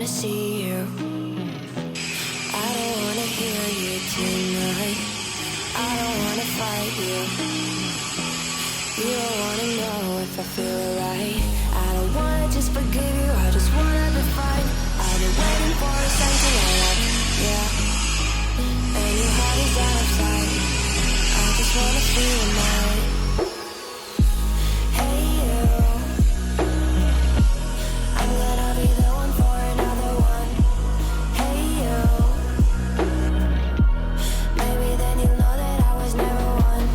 wanna see you. I don't wanna hear you tonight. I don't wanna fight you. You don't wanna know if I feel right. I don't wanna just forgive you. I just wanna be fine. I've been waiting for a sign to light. Yeah. And your heart is out of sight. I just wanna feel mine. Hey you, I'm gonna be the one for another one. Hey you, maybe then you'll know that I was never one.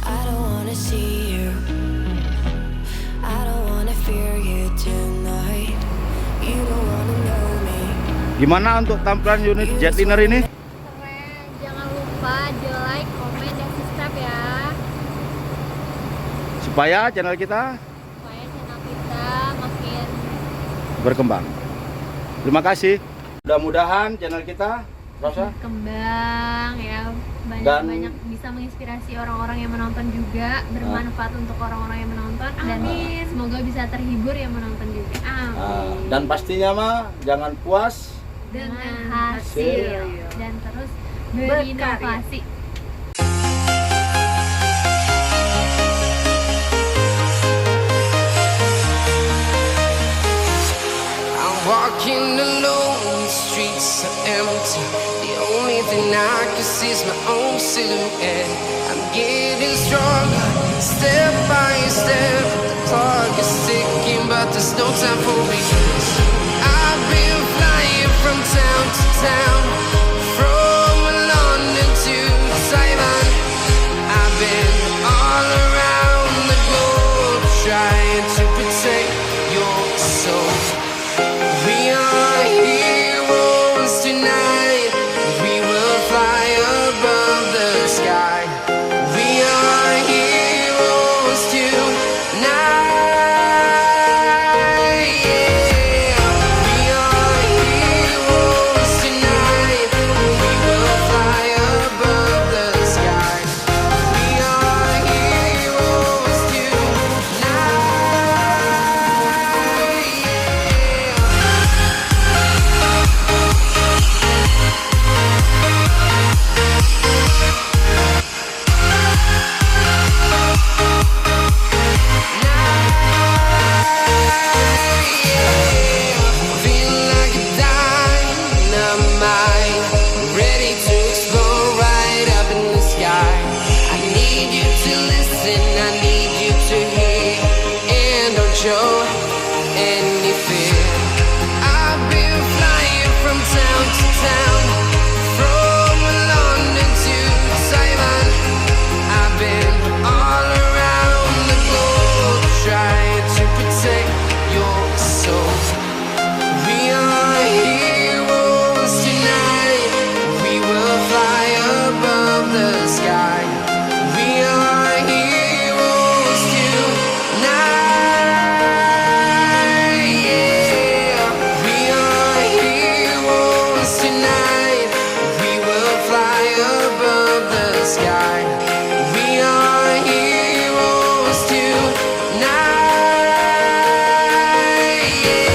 I don't wanna see you. I don't wanna fear you tonight. You don't wanna know me. Gimana untuk tampilan unit jetliner ini? Keren, jangan lupa di like, komen, dan subscribe ya, Supaya channel kita supaya channel kita makin berkembang. Terima kasih. Mudah-mudahan channel kita Rosa berkembang ya, banyak bisa menginspirasi orang-orang yang menonton juga, bermanfaat untuk orang-orang yang menonton. Amin. Semoga bisa terhibur yang menonton juga. Amin. dan pastinya mah jangan puas. Dengan hasil dan terus berinovasi. I'm walking alone, the streets are empty. The only thing I can see is my own silhouette. I'm getting stronger, step by step. The clock is ticking, but there's no time for me. I've been flying from town to town, from London to Taiwan. I've been all around the globe, trying to protect your soul. We are heroes tonight. We will fly above the sky. We are heroes tonight. Yeah. We are heroes tonight. We will fly above the sky. We are heroes tonight. Feel like a dynamite, ready to explode right up in the sky. I need you to listen, I need you to hear, and don't show any fear. I've been flying from town to town, from London to Taiwan. I've been all around the globe, trying to protect your soul. We are heroes tonight. We will fly above the sky. We are heroes tonight. Yeah. We are heroes tonight. We will fly above the sky. We are heroes tonight. Yeah.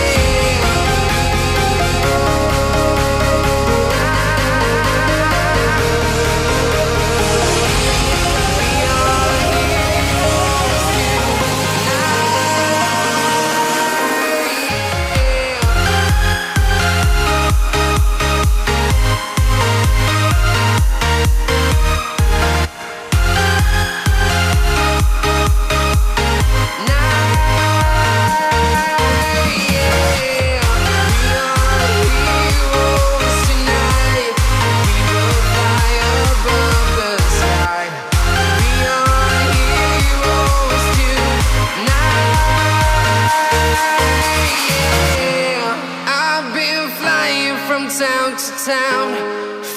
Town to town,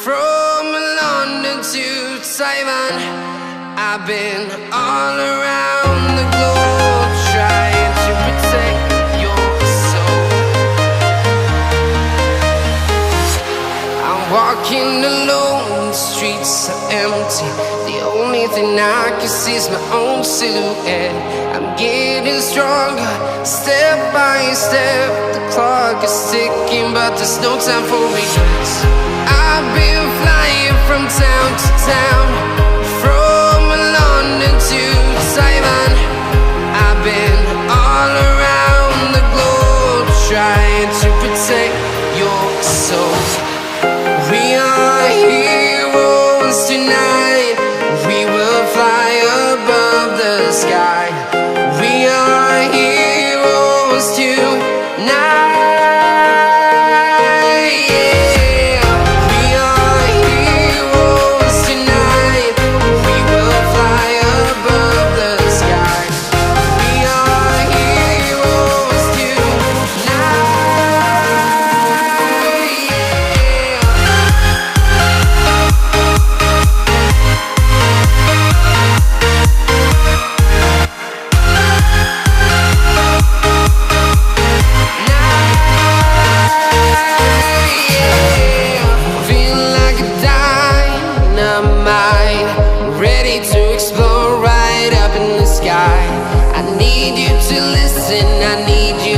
from London to Taiwan. I've been all around the globe, trying to protect your soul. I'm walking alone, the streets are empty. The only thing I can see is my own silhouette. I'm getting stronger, step by step. The clock is ticking, but there's no time for regrets. I've been flying from town to town, from London to Taiwan. I've been all around the globe trying to protect your soul. We are heroes tonight. We will fly above the sky. We are heroes tonight. Yeah. We are heroes tonight. We will fly above the sky. We are heroes tonight. Feeling like a dynamite, ready to explode right up in the sky. I need you to listen, I need you